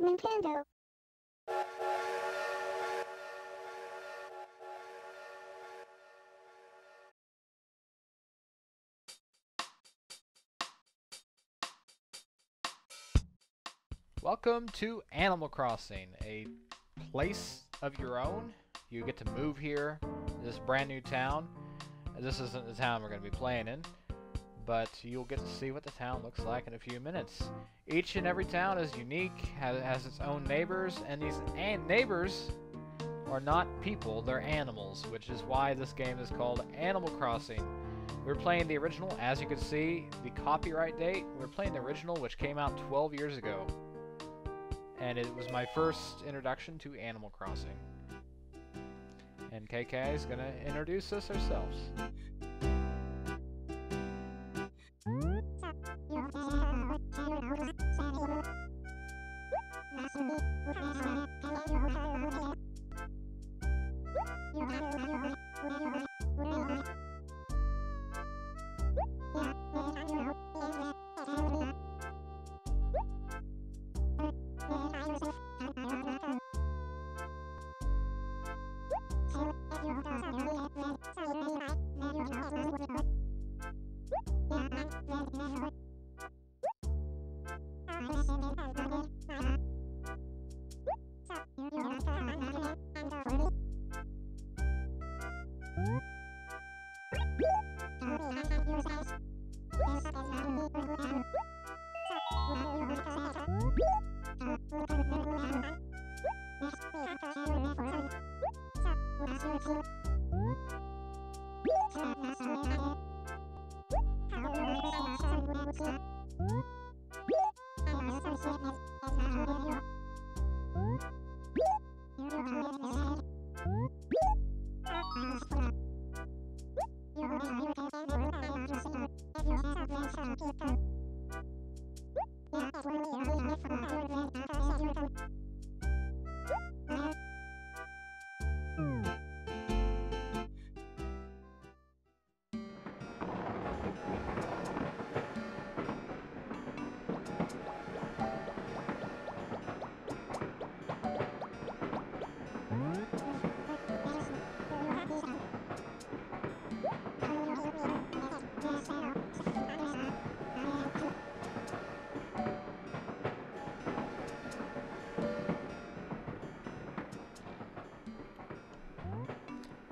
Nintendo. Welcome to Animal Crossing, a place of your own. You get to move here, this brand new town. This isn't the town we're going to be playing in, but you'll get to see what the town looks like in a few minutes. Each and every town is unique, has its own neighbors, and these neighbors are not people, they're animals, which is why this game is called Animal Crossing. We're playing the original, as you can see, the copyright date. We're playing the original, which came out 12 years ago. And it was my first introduction to Animal Crossing. And KK is going to introduce us ourselves.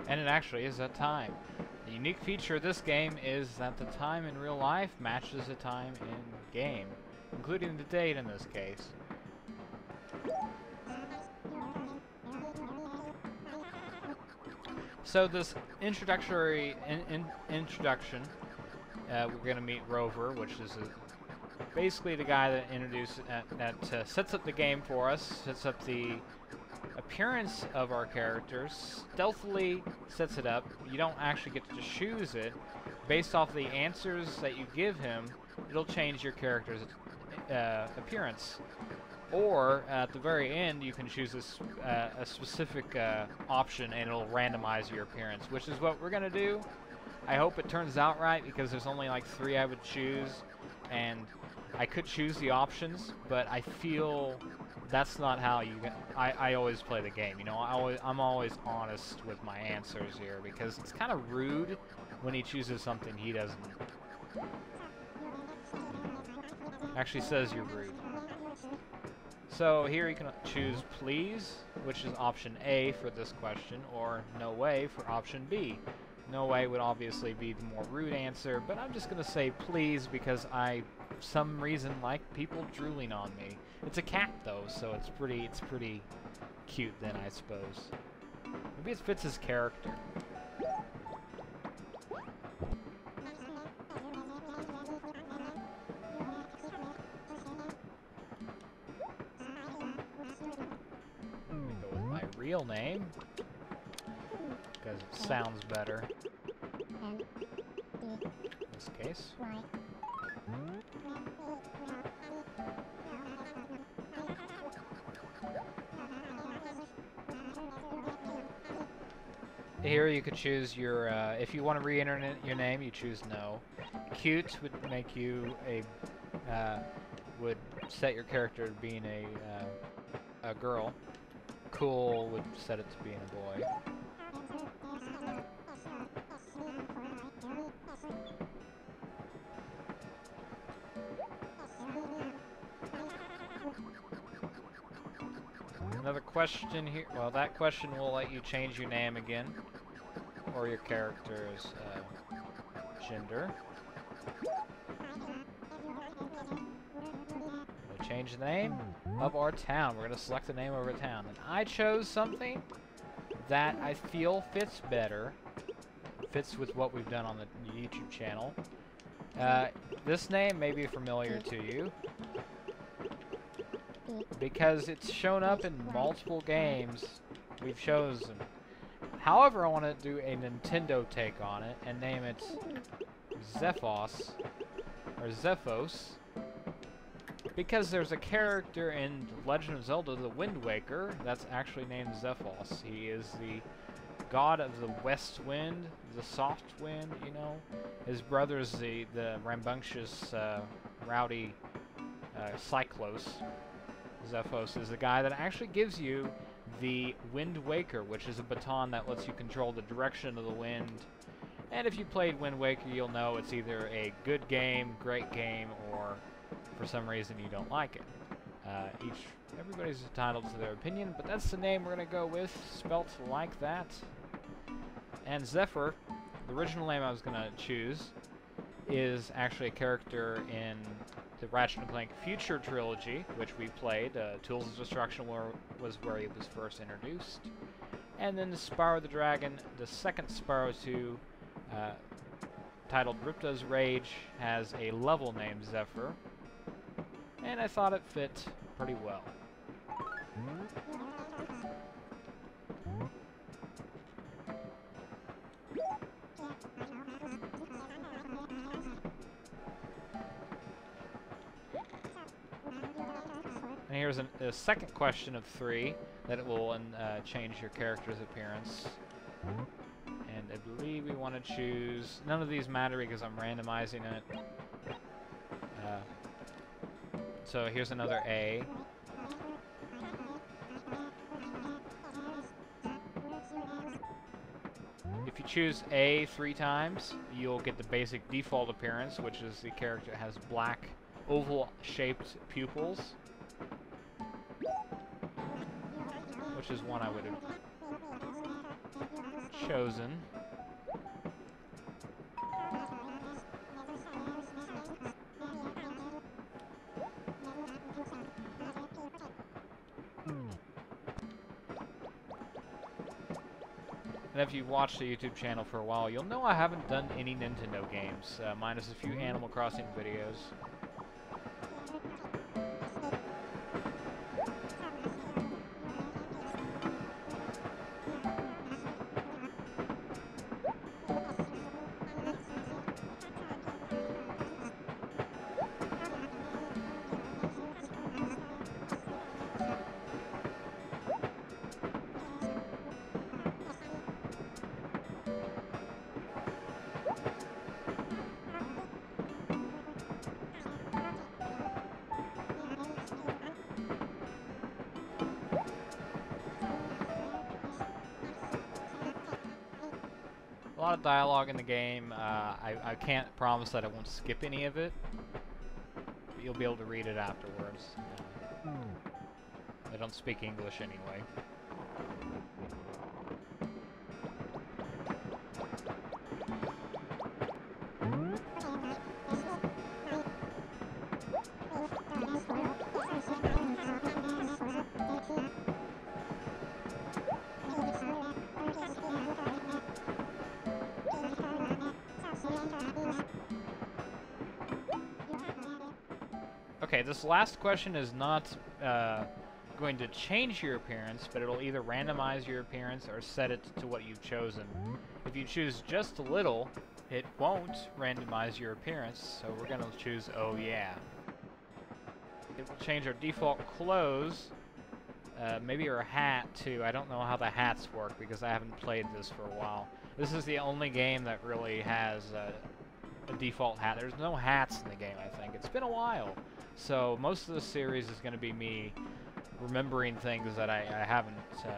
And it actually is that time. The unique feature of this game is that the time in real life matches the time in game, including the date in this case. So this introductory introduction, we're going to meet Rover, which is basically the guy that introduces that sets up the game for us, sets up the appearance of our characters, stealthily sets it up. You don't actually get to choose it. Based off the answers that you give him, it'll change your character's appearance. Or, at the very end, you can choose a specific option and it'll randomize your appearance, which is what we're going to do. I hope it turns out right, because there's only like 3 I would choose, and I could choose the options, but I feel that's not how you get. I always play the game, you know. I'm always honest with my answers here, because it's kind of rude when he chooses something he doesn't. Actually says you're rude. So here you can choose please, which is option A for this question, or no way for option B. No way would obviously be the more rude answer, but I'm just gonna say please because I, for some reason, like people drooling on me. It's a cat though, so it's pretty cute then, I suppose. Maybe it fits his character. I'm gonna go with my real name, because it sounds better in this case. Here you could choose your, if you want to re-enter your name, you choose no. Cute would make you a, would set your character to being a girl. Cool would set it to being a boy. Another question here. Well, that question will let you change your name again, or your character's gender. We'll change the name of our town. We're going to select the name of our town. And I chose something that I feel fits better. Fits with what we've done on the YouTube channel. This name may be familiar to you, because it's shown up in multiple games we've chosen. However, I want to do a Nintendo take on it and name it Zephos, or Zephos, because there's a character in Legend of Zelda, the Wind Waker, that's actually named Zephos. He is the god of the west wind, the soft wind, you know. His brother's the rambunctious, rowdy Cyclos. Zephos is the guy that actually gives you the Wind Waker, which is a baton that lets you control the direction of the wind. And if you played Wind Waker, you'll know it's either a good game, great game, or for some reason you don't like it. Everybody's entitled to their opinion, but that's the name we're going to go with, spelt like that. And Zephyr, the original name I was going to choose, is actually a character in the Ratchet & Clank Future trilogy, which we played. Tools of Destruction was where he was first introduced. And then the Spyro the Dragon, the second Spyro 2, titled Ripto's Rage, has a level named Zephyr. And I thought it fit pretty well. And here's a second question of 3 that it will change your character's appearance. And I believe we want to choose... None of these matter because I'm randomizing it. So here's another A. If you choose A 3 times, you'll get the basic default appearance, which is the character has black oval-shaped pupils. Which is one I would have chosen. And if you've watched the YouTube channel for a while, you'll know I haven't done any Nintendo games, minus a few Animal Crossing videos. A lot of dialogue in the game. I can't promise that I won't skip any of it, but you'll be able to read it afterwards. I don't speak English anyway. Okay, this last question is not going to change your appearance, but it'll either randomize your appearance or set it to what you've chosen. If you choose just a little, it won't randomize your appearance, so we're going to choose oh yeah. It will change our default clothes, maybe our hat too. I don't know how the hats work because I haven't played this for a while. This is the only game that really has a default hat. There's no hats in the game, I think. It's been a while. So most of the series is going to be me remembering things that I haven't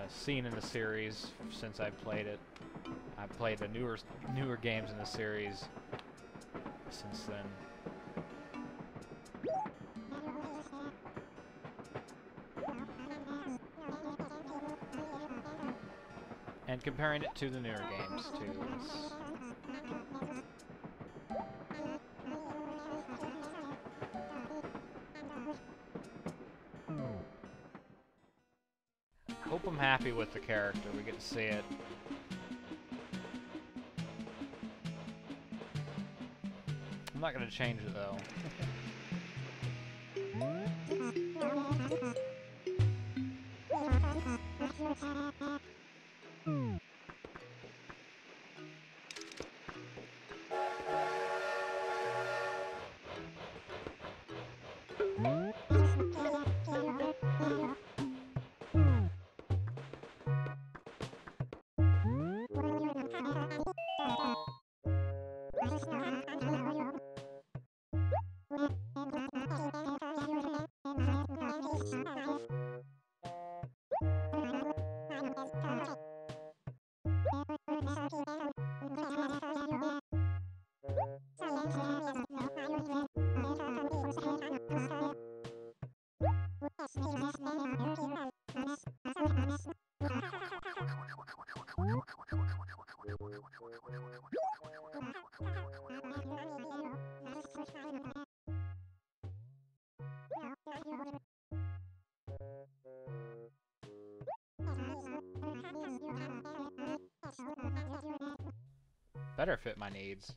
seen in the series since I played it. I played the newer games in the series since then. And comparing it to the newer games, too. Hope I'm happy with the character. We get to see it. I'm not going to change it, though. Better fit my needs.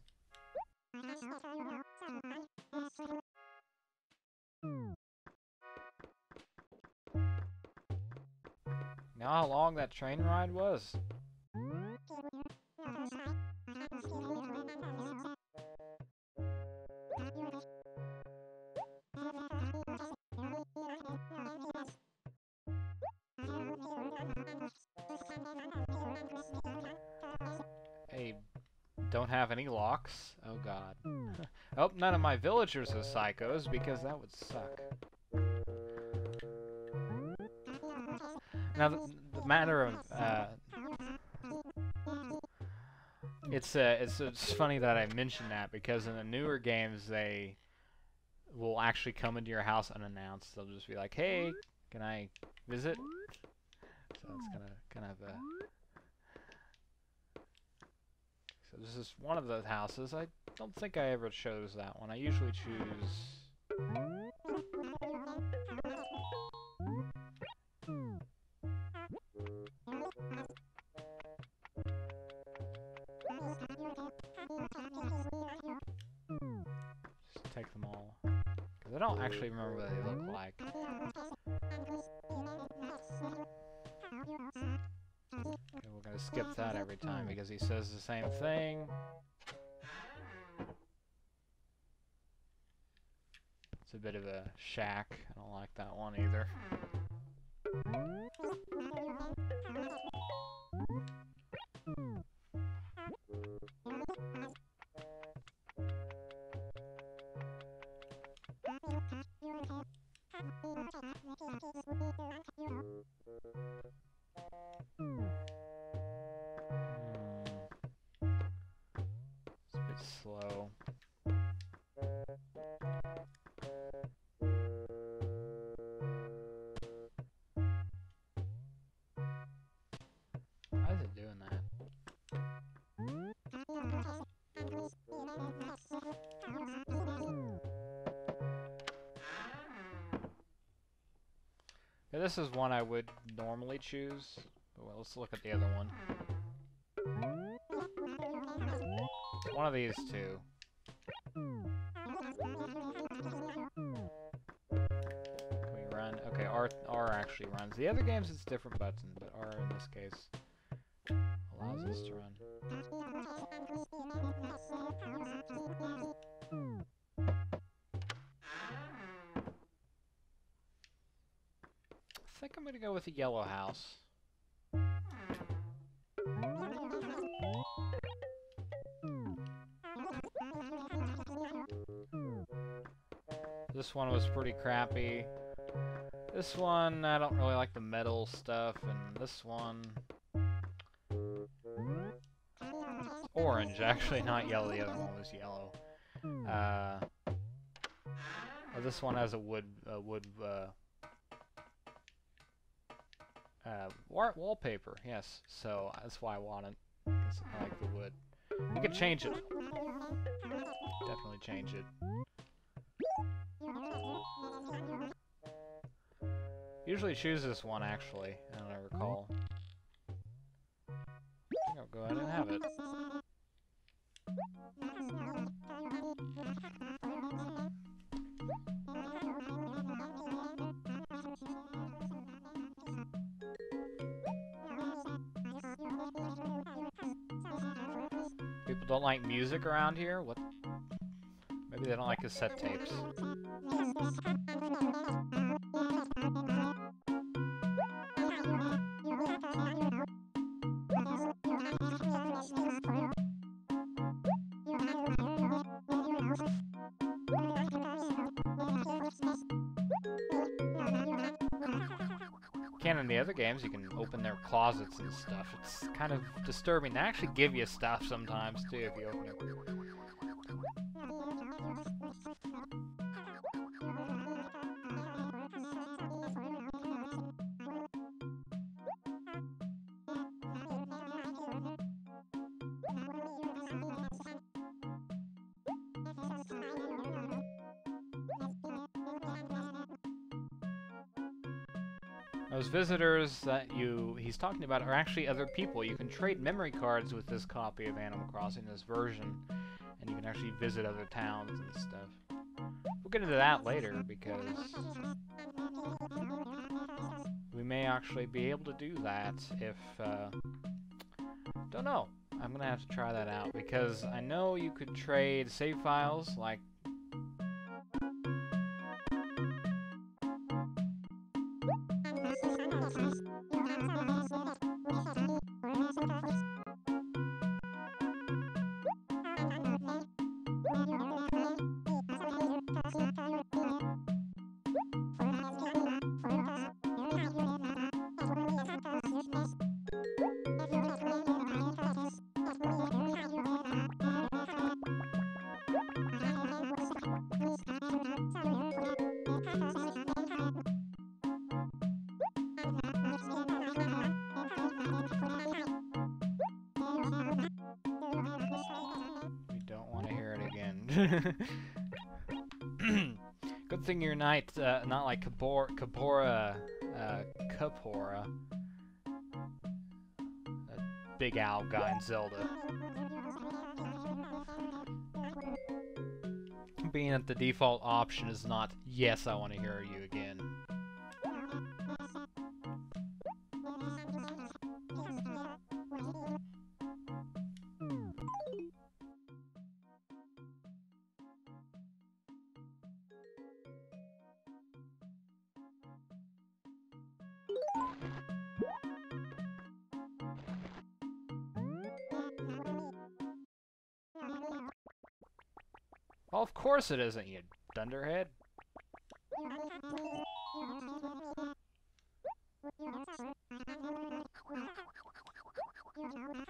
Now how long that train ride was? Hey, don't have any locks? Oh god. Oh, none of my villagers are psychos, because that would suck. Now, the matter of, it's funny that I mentioned that, because in the newer games, they will actually come into your house unannounced. They'll just be like, hey, can I visit? So it's kind of so this is one of the houses. I don't think I ever chose that one. I usually choose... just take them all. Because I don't actually remember what they look like. Okay, we're gonna skip that every time because he says the same thing. It's a bit of a shack. I don't like that one either. It's a bit slow. Why is it doing that? Yeah, this is one I would normally choose. Well, let's look at the other one. One of these two. Can we run? Okay, R actually runs. The other games it's different button, but R in this case allows us to run. I think I'm gonna go with the yellow house. This one was pretty crappy. This one, I don't really like the metal stuff, and this one... Orange, actually, not yellow. The other one was yellow. This one has a wood wallpaper, yes. So that's why I want it. 'Cause I like the wood. You could change it. Definitely change it. Usually choose this one, actually. I don't recall. I think I'll go ahead and have it. People don't like music around here? What? Maybe they don't like cassette tapes. In the other games, you can open their closets and stuff. It's kind of disturbing. They actually give you stuff sometimes, too, if you open it. Those visitors that he's talking about are actually other people. You can trade memory cards with this copy of Animal Crossing, this version, and you can actually visit other towns and stuff. We'll get into that later, because we may actually be able to do that if, don't know. I'm gonna have to try that out, because I know you could trade save files, like, good thing you're not like Kapora, that big owl guy in Zelda. Being that the default option is not, yes, I want to hear you again. Well, of course it isn't, you dunderhead.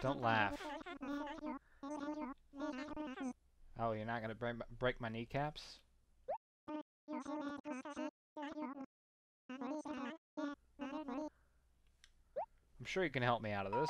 Don't laugh. Oh, you're not gonna break my kneecaps? I'm sure you can help me out of this.